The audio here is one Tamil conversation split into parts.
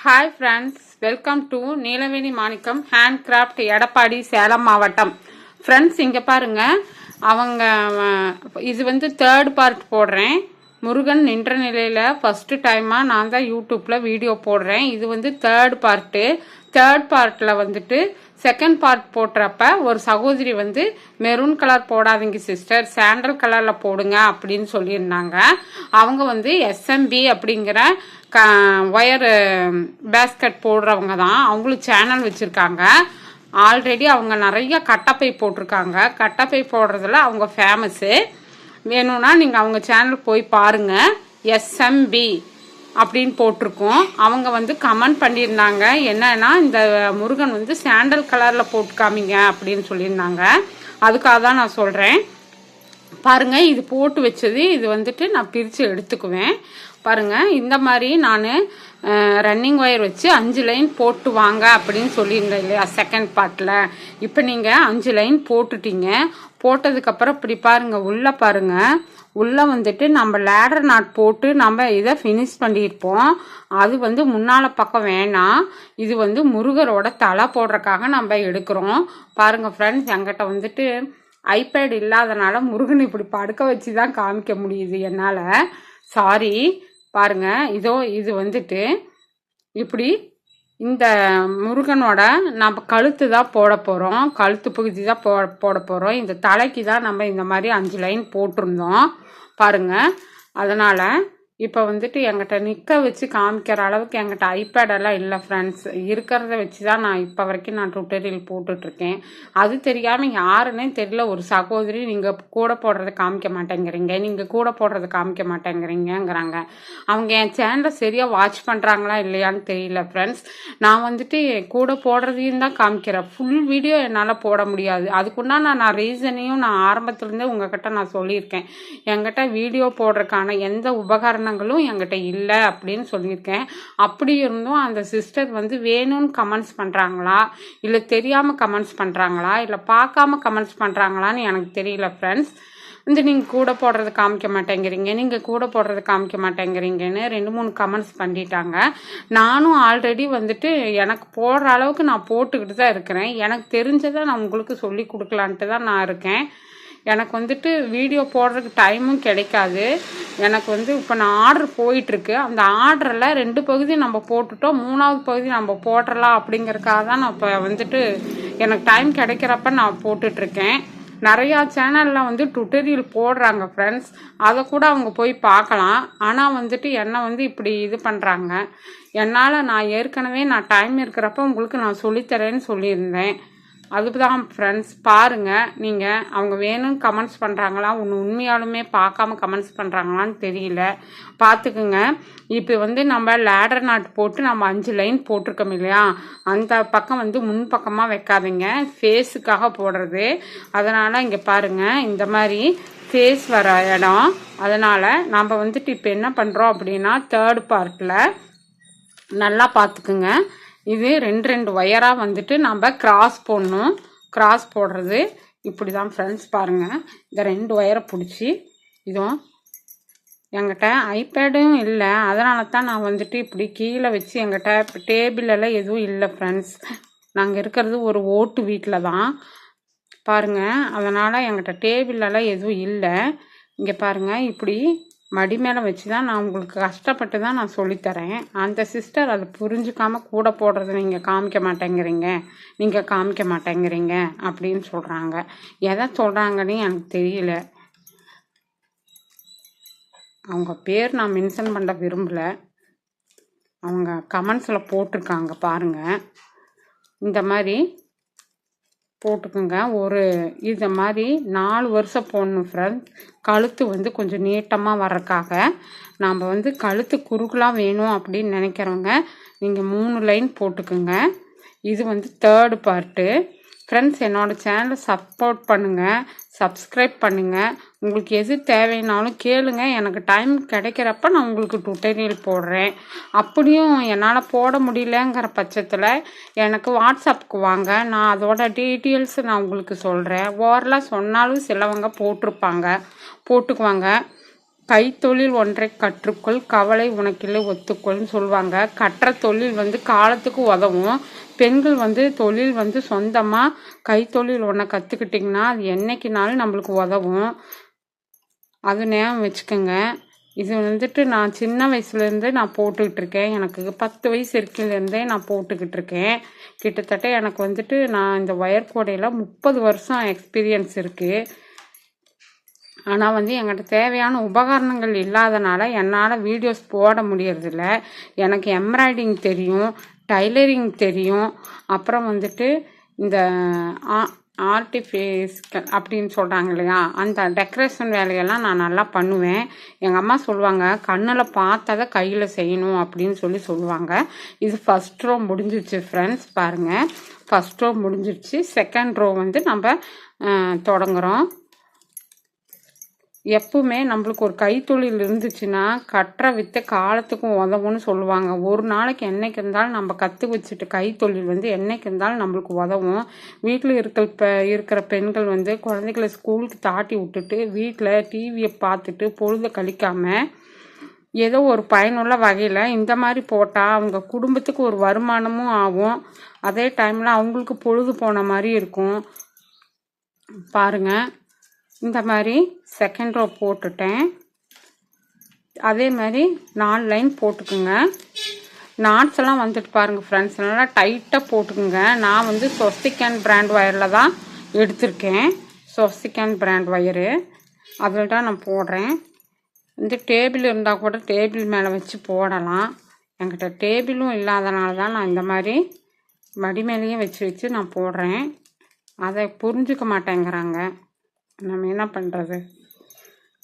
Hi friends, welcome to Neelaveni Manickam handcraft, Edappadi, Salem மாவட்டம். ஃப்ரெண்ட்ஸ், இங்கே பாருங்க, அவங்க இது வந்து தேர்ட் பார்ட் போடுறேன். முருகன் நின்ற நிலையில் ஃபஸ்ட்டு டைமாக நான் தான் யூடியூப்பில் வீடியோ போடுறேன். இது வந்து தேர்ட் பார்ட்டில் வந்துட்டு செகண்ட் பார்ட் போடுறப்ப ஒரு சகோதரி வந்து மெரூன் கலர் போடாதீங்க சிஸ்டர், சாண்டல் கலரில் போடுங்க அப்படின்னு சொல்லியிருந்தாங்க. அவங்க வந்து எஸ்எம்பி அப்படிங்கிற ஒயர் பேஸ்கெட் போடுறவங்க தான். அவங்களுக்கு சேனல் வச்சுருக்காங்க. ஆல்ரெடி அவங்க நிறைய கட்டப்பை போட்டிருக்காங்க. கட்டப்பை போடுறதுல அவங்க ஃபேமஸ்ஸு. வேணும்னா நீங்கள் அவங்க சேனல் போய் பாருங்கள். எஸ்எம்பி அப்படின்னு போட்டிருக்கோம். அவங்க வந்து கமெண்ட் பண்ணியிருந்தாங்க, என்னன்னா இந்த முருகன் வந்து சாண்டல் கலரில் போட்டு காமிங்க அப்படின்னு சொல்லியிருந்தாங்க. அதுக்காக தான் நான் சொல்கிறேன். பாருங்கள், இது போட்டு வச்சது இது வந்துட்டு நான் பிரித்து எடுத்துக்குவேன். பாருங்கள், இந்த மாதிரி நான் ரன்னிங் ஒயர் வச்சு 5 லைன் போட்டு வாங்க அப்படின்னு சொல்லியிருந்தேன் இல்லையா செகண்ட் பார்ட்டில். இப்போ நீங்கள் 5 லைன் போட்டுட்டீங்க. போட்டதுக்கப்புறம் இப்படி பாருங்கள், உள்ளே பாருங்கள், உள்ளே வந்துட்டு நம்ம லேடர் நாட் போட்டு நம்ம இதை ஃபினிஷ் பண்ணியிருப்போம். அது வந்து முன்னால் பக்கம் வேணாம். இது வந்து முருகரோட தலை போடுறதுக்காக நம்ம எடுக்கிறோம். பாருங்கள் ஃப்ரெண்ட்ஸ், என்கிட்ட வந்துட்டு ஐபேட் இல்லாதனால முருகன் இப்படி படுக்க வச்சு தான் காமிக்க முடியுது என்னால். சாரி. பாருங்க, இது வந்துட்டு இப்படி இந்த முருகனோட நம்ம கழுத்து தான் போட போகிறோம். கழுத்து பகுதி தான் போட போகிறோம். இந்த தலைக்கு தான் நம்ம இந்த மாதிரி 5 லைன் போட்டிருந்தோம் பாருங்க. அதனால் இப்போ வந்துட்டு என்கிட்ட நிற்க வச்சு காமிக்கிற அளவுக்கு என்கிட்ட ஐபேடெல்லாம் இல்லை ஃப்ரெண்ட்ஸ். இருக்கிறத வச்சு தான் நான் இப்போ வரைக்கும் நான் டுட்டோரியல் போட்டுட்ருக்கேன். அது தெரியாமல் யாருன்னே தெரியல. ஒரு சகோதரி நீங்கள் கூட போடுறத காமிக்க மாட்டேங்கிறீங்க, நீங்கள் கூட போடுறத காமிக்க மாட்டேங்கிறீங்கிறாங்க. அவங்க என் சேனலை சரியாக வாட்ச் பண்ணுறாங்களா இல்லையான்னு தெரியல ஃப்ரெண்ட்ஸ். நான் வந்துட்டு கூட போடுறதையும் தான் காமிக்கிறேன். ஃபுல் வீடியோ என்னால் போட முடியாது. அதுக்குன்னா நான் ரீசனையும் நான் ஆரம்பத்துலேருந்தே உங்ககிட்ட நான் சொல்லியிருக்கேன். என்கிட்ட வீடியோ போடுறதுக்கான எந்த உபகரணங்களும் என்கிட்ட இல்லை அப்படின்னு சொல்லியிருக்கேன். அப்படி இருந்தும் அந்த சிஸ்டர் வந்து வேணும்னு கமெண்ட்ஸ் பண்ணுறாங்களா, இல்லை தெரியாமல் கமெண்ட்ஸ் பண்ணுறாங்களா, இல்லை பார்க்காம கமெண்ட்ஸ் பண்ணுறாங்களான்னு எனக்கு தெரியல ஃப்ரெண்ட்ஸ். வந்து நீங்கள் கூட போடுறது காமிக்க மாட்டேங்கிறீங்க, நீங்கள் கூட போடுறது காமிக்க மாட்டேங்கிறீங்கன்னு 2-3 கமெண்ட்ஸ் பண்ணிட்டாங்க. நானும் ஆல்ரெடி வந்துட்டு எனக்கு போடுற அளவுக்கு நான் போட்டுக்கிட்டு தான் இருக்கிறேன். எனக்கு தெரிஞ்சதை நான் உங்களுக்கு சொல்லி கொடுக்கலான்ட்டு தான் நான் இருக்கேன். எனக்கு வந்துட்டு வீடியோ போடுறதுக்கு டைமும் கிடைக்காது. எனக்கு வந்து இப்போ நான் ஆர்டர் போயிட்டுருக்கு. அந்த ஆர்டரில் 2 பகுதி நம்ம போட்டுட்டோம், 3ஆவது பகுதி நம்ம போட்டுடலாம் அப்படிங்கிறதுக்காக தான் நான் இப்போ வந்துட்டு எனக்கு டைம் கிடைக்கிறப்ப நான் போட்டுட்ருக்கேன். நிறையா சேனலில் வந்து டுட்டோரியல் போடுறாங்க ஃப்ரெண்ட்ஸ். அதை கூட அவங்க போய் பார்க்கலாம். ஆனால் வந்துட்டு என்னை வந்து இப்படி இது பண்ணுறாங்க. என்னால் நான் ஏற்கனவே நான் டைம் இருக்கிறப்ப உங்களுக்கு நான் சொல்லித்தரேன்னு சொல்லியிருந்தேன். அதுதான் ஃப்ரெண்ட்ஸ். பாருங்கள், நீங்கள் அவங்க வேணும் கமெண்ட்ஸ் பண்ணுறாங்களா, உண்மையாலுமே பார்க்காம கமெண்ட்ஸ் பண்ணுறாங்களான்னு தெரியல. பார்த்துக்குங்க. இப்போ வந்து நம்ம லேடர் நாட் போட்டு நம்ம 5 லைன் போட்டிருக்கோம் இல்லையா, அந்த பக்கம் வந்து முன் பக்கமாக வைக்காதீங்க, ஃபேஸுக்காக போடுறது. அதனால் இங்கே பாருங்கள், இந்த மாதிரி ஃபேஸ் வர இடம். அதனால் நம்ம வந்துட்டு இப்போ என்ன பண்ணுறோம் அப்படின்னா தேர்ட் பார்ட்டில் நல்லா பார்த்துக்குங்க. இது 2 ஒயராக வந்துட்டு நம்ம கிராஸ் போடணும். கிராஸ் போடுறது இப்படி தான் ஃப்ரெண்ட்ஸ். பாருங்கள், இந்த 2 ஒயரை பிடிச்சி, இதுவும் என்கிட்ட ஐபேடும் இல்லை, அதனால தான் நான் வந்துட்டு இப்படி கீழே வச்சு, என்கிட்ட டேபிளெல்லாம் எதுவும் இல்லை ஃப்ரெண்ட்ஸ். நாங்கள் இருக்கிறது ஒரு ஓட்டு வீட்டில் தான் பாருங்கள். அதனால் என்கிட்ட டேபிளெல்லாம் எதுவும் இல்லை. இங்கே பாருங்கள், இப்படி மடி மேலே வச்சு தான் நான் உங்களுக்கு கஷ்டப்பட்டு தான் நான் சொல்லித்தரேன். அந்த சிஸ்டர் அதை புரிஞ்சுக்காமல் கூட போடுறது நீங்கள் காமிக்க மாட்டேங்கிறீங்க அப்படின்னு சொல்கிறாங்க. எதை சொல்கிறாங்கன்னு எனக்கு தெரியல. அவங்க பேர் நான் மென்ஷன் பண்ண விரும்பலை. அவங்க கமெண்ட்ஸில் போட்டிருக்காங்க பாருங்கள். இந்த மாதிரி போட்டுக்குங்க. இதை மாதிரி 4 வருஷம் போடணும் ஃப்ரெண்ட்ஸ். கழுத்து வந்து கொஞ்சம் நீட்டமாக வர்றதுக்காக நாம் வந்து கழுத்து குறுக்கெலாம் வேணும் அப்படின்னு நினைக்கிறவங்க நீங்கள் 3 லைன் போட்டுக்குங்க. இது வந்து தேர்ட் பார்ட்டு ஃப்ரெண்ட்ஸ். என்னோடய சேனலை சப்போர்ட் பண்ணுங்கள், சப்ஸ்கிரைப் பண்ணுங்கள். உங்களுக்கு எது தேவைன்னாலும் கேளுங்க. எனக்கு டைம் கிடைக்கிறப்ப நான் உங்களுக்கு டுட்டோரியல் போடுறேன். அப்படியும் என்னால் போட முடியலங்கிற பட்சத்தில் எனக்கு வாட்ஸ்அப்புக்கு வாங்க, நான் அதோட டீட்டெயில்ஸ் நான் உங்களுக்கு சொல்கிறேன். ஓரலாக சொன்னாலும் சிலவங்க போட்டிருப்பாங்க, போட்டுக்குவாங்க. கைத்தொழில் ஒன்றை கற்றுக்கொள், கவலை உனக்கில்லை ஒத்துக்கொள்னு சொல்லுவாங்க. கற்ற தொழில் வந்து காலத்துக்கு உதவும். பெண்கள் வந்து தொழில் வந்து சொந்தமாக கைத்தொழில் ஒன்றை கற்றுக்கிட்டிங்கன்னா அது என்னைக்குனாலும் நம்மளுக்கு உதவும். அது ஞாபகம் வச்சுக்கோங்க. இது வந்துட்டு நான் சின்ன வயசுலேருந்தே நான் போட்டுக்கிட்டு இருக்கேன். எனக்கு 10 வயசு இருக்கிலேருந்தே நான் போட்டுக்கிட்டு இருக்கேன். கிட்டத்தட்ட எனக்கு வந்துட்டு நான் இந்த ஒயர் கூடையில் 30 வருஷம் எக்ஸ்பீரியன்ஸ் இருக்குது. ஆனால் வந்து என்கிட்ட தேவையான உபகரணங்கள் இல்லாதனால என்னால் வீடியோஸ் போட முடியறதில்ல. எனக்கு எம்ப்ராய்டிங் தெரியும், டைலரிங் தெரியும், அப்புறம் வந்துட்டு இந்த ஆர்டிஃபிஷியல் அப்படின்னு சொல்கிறாங்க இல்லையா, அந்த டெக்கரேஷன் வேலையெல்லாம் நான் நல்லா பண்ணுவேன். எங்கள் அம்மா சொல்லுவாங்க கண்ணில் பார்த்ததை கையில் செய்யணும் அப்படின்னு சொல்லுவாங்க. இது ஃபஸ்ட் ரோ முடிஞ்சிருச்சு ஃப்ரெண்ட்ஸ். பாருங்கள், ஃபஸ்ட் ரோ முடிஞ்சிருச்சு. செகண்ட் ரோ வந்து நம்ம தொடங்குகிறோம். எப்பவுமே நம்மளுக்கு ஒரு கைத்தொழில் இருந்துச்சுன்னா கற்ற வித்தை காலத்துக்கும் உதவும்னு சொல்லுவாங்க. ஒரு நாளைக்கு என்னைக்கு இருந்தாலும் நம்ம கற்று வச்சுட்டு கைத்தொழில் வந்து என்னைக்கு இருந்தாலும் நம்மளுக்கு உதவும். வீட்டில் இருக்கிற பெண்கள் வந்து குழந்தைகளை ஸ்கூலுக்கு தாட்டி விட்டுட்டு வீட்டில் டிவியை பார்த்துட்டு பொழுதை கழிக்காமல் ஏதோ ஒரு பயனுள்ள வகையில் இந்த மாதிரி போட்டால் அவங்க குடும்பத்துக்கு ஒரு வருமானமும் ஆகும். அதே டைமில் அவங்களுக்கு பொழுது போன மாதிரி இருக்கும். பாருங்கள், இந்த மாதிரி செகண்ட் ரோ போட்டுட்டேன். அதே மாதிரி 4 லைன் போட்டுக்குங்க. நாட்ஸ் எல்லாம் வந்துட்டு பாருங்கள் ஃப்ரெண்ட்ஸ், நல்லா டைட்டாக போட்டுக்குங்க. நான் வந்து ஸ்வஸ்திகன் பிராண்ட் ஒயரில் தான் எடுத்திருக்கேன். ஸ்வஸ்திகன் பிராண்ட் ஒயரு அதில் தான் நான் போடுறேன். இந்த டேபிள் இருந்தால் கூட டேபிள் மேலே வச்சு போடலாம். என்கிட்ட டேபிளும் இல்லாதனால தான் நான் இந்த மாதிரி மடி மேலேயே வச்சு நான் போடுறேன். அதை புரிஞ்சுக்க மாட்டேங்கிறாங்க. நம்ம என்ன பண்ணுறது?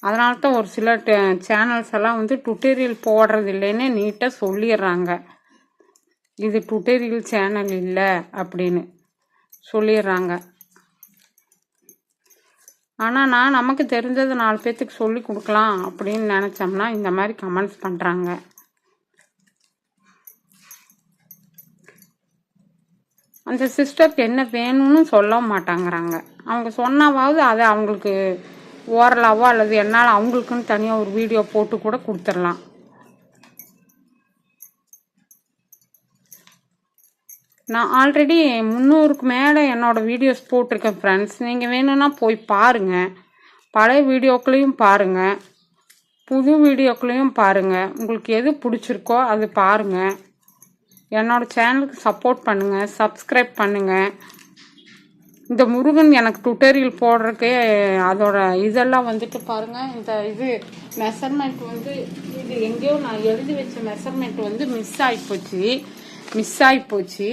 அதனால தான் ஒரு சில சேனல்ஸ் எல்லாம் வந்து டுட்டோரியல் போடுறது இல்லைன்னு நீட்டாக சொல்லிடுறாங்க. இது டுட்டோரியல் சேனல் இல்லை அப்படின்னு சொல்லிடுறாங்க. ஆனால் நமக்கு தெரிஞ்சதை 4 பேர்த்துக்கு சொல்லி கொடுக்கலாம் அப்படின்னு நினச்சோம்னா இந்த மாதிரி கமெண்ட்ஸ் பண்ணுறாங்க. அந்த சிஸ்டருக்கு என்ன வேணும்னு சொல்ல மாட்டாங்கிறாங்க. அவங்க சொன்னாவது அதை அவங்களுக்கு ஓரலாவோ அல்லது என்னால் அவங்களுக்குன்னு தனியாக ஒரு வீடியோ போட்டு கூட கொடுத்துடலாம். நான் ஆல்ரெடி 300க்கு மேலே என்னோடய வீடியோஸ் போட்டிருக்கேன் ஃப்ரெண்ட்ஸ். நீங்கள் வேணும்னா போய் பாருங்கள். பழைய வீடியோக்களையும் பாருங்கள், புது வீடியோக்களையும் பாருங்கள். உங்களுக்கு எது பிடிச்சிருக்கோ அது பாருங்கள். என்னோடய சேனலுக்கு சப்போர்ட் பண்ணுங்கள், சப்ஸ்கிரைப் பண்ணுங்கள். இந்த முருகன் எனக்கு டுட்டோரியல் போடுறதுக்கே அதோட இதெல்லாம் வந்துட்டு பாருங்கள். இந்த இது மெஷர்மெண்ட் வந்து இது எங்கேயோ நான் எழுதி வச்ச மெஷர்மெண்ட் வந்து மிஸ் ஆகிப்போச்சு.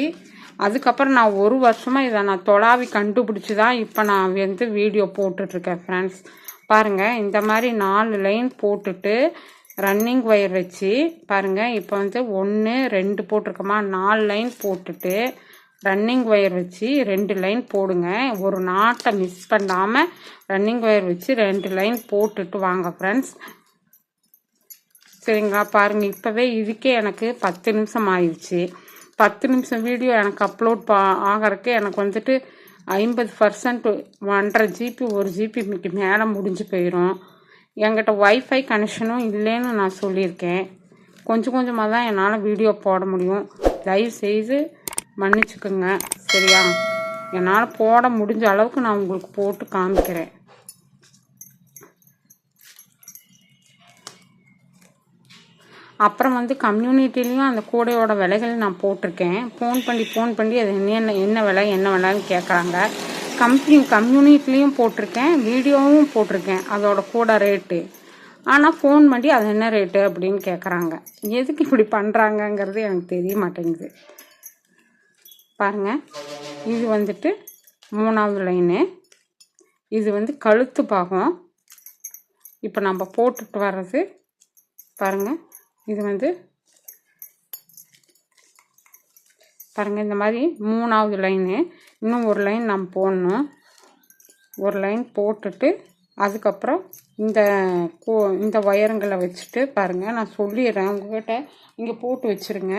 அதுக்கப்புறம் நான் 1 வருஷமாக இதை நான் தொலாவி கண்டுபிடிச்சி தான் இப்போ நான் வந்து வீடியோ போட்டுட்ருக்கேன் ஃப்ரெண்ட்ஸ். பாருங்கள், இந்த மாதிரி 4 லைன் போட்டுட்டு ரன்னிங் ஒயர் வச்சு பாருங்கள். இப்போ வந்து 1 2 போட்டிருக்கோமா, 4 லைன் போட்டுட்டு ரன்னிங் ஒயர் வச்சு 2 லைன் போடுங்க. ஒரு நாட்டை மிஸ் பண்ணாமல் ரன்னிங் ஒயர் வச்சு 2 லைன் போட்டுட்டு வாங்க ஃப்ரெண்ட்ஸ். சரிங்களா? பாருங்கள், இப்போவே இதுக்கே எனக்கு 10 நிமிஷம் ஆயிடுச்சு. 10 நிமிஷம் வீடியோ எனக்கு அப்லோட் ஆகிறதுக்கு எனக்கு வந்துட்டு 50% 1.5 GB 1 GB மேலே முடிஞ்சு போயிடும். என்கிட்ட வைஃபை கனெக்ஷனும் இல்லைன்னு நான் சொல்லியிருக்கேன். கொஞ்சம் கொஞ்சமாக தான் என்னால் வீடியோ போட முடியும். தயவு செய்து மன்னிச்சுக்கோங்க, சரியா? என்னால் போட முடிஞ்ச அளவுக்கு நான் உங்களுக்கு போட்டு காமிக்கிறேன். அப்புறம் வந்து கம்யூனிட்டிலையும் அந்த கூடையோட விலைகள் நான் போட்டிருக்கேன். ஃபோன் பண்ணி அது என்ன விலைன்னு கேட்குறாங்க. கம்யூனிட்டிலையும் போட்டிருக்கேன், வீடியோவும் போட்டிருக்கேன் அதோட கூட ரேட்டு. ஆனால் ஃபோன் பண்ணி அது என்ன ரேட்டு அப்படின்னு கேட்குறாங்க. எதுக்கு இப்படி பண்ணுறாங்கங்கிறது எனக்கு தெரிய மாட்டேங்குது. பாருங்கள், இது வந்துட்டு 3வது லைனு. இது வந்து கழுத்து பாகம். இப்போ நம்ம போட்டுட்டு வர்றது பாருங்கள். இது வந்து பாருங்கள், இந்த மாதிரி 3வது லைனு. இன்னும் ஒரு லைன் நம்ம போடணும். ஒரு லைன் போட்டுட்டு அதுக்கப்புறம் இந்த ஒயருங்களை வச்சுட்டு பாருங்கள், நான் சொல்லிடுறேன் உங்கள்கிட்ட. இங்கே போட்டு வச்சுருங்க.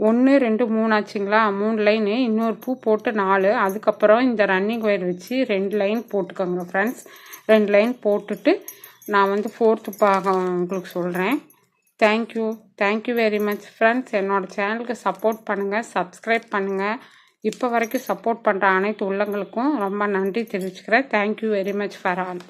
1 2 3 ஆச்சுங்களா, 3 லைனு. இன்னொரு பூ போட்டு 4. அதுக்கப்புறம் இந்த ரன்னிங் ஒயர் வச்சு 2 லைன் போட்டுக்கோங்க ஃப்ரெண்ட்ஸ். 2 லைன் போட்டுட்டு நான் வந்து 4th பாகம் உங்களுக்கு சொல்கிறேன். Thank you very much friends. என்னோடய சேனலுக்கு சப்போர்ட் பண்ணுங்கள், சப்ஸ்கிரைப் பண்ணுங்கள். இப்போ வரைக்கும் சப்போர்ட் பண்ணுற அனைத்து உள்ளங்களுக்கும் ரொம்ப நன்றி தெரிவிச்சுக்கிறேன். Thank you very much for all.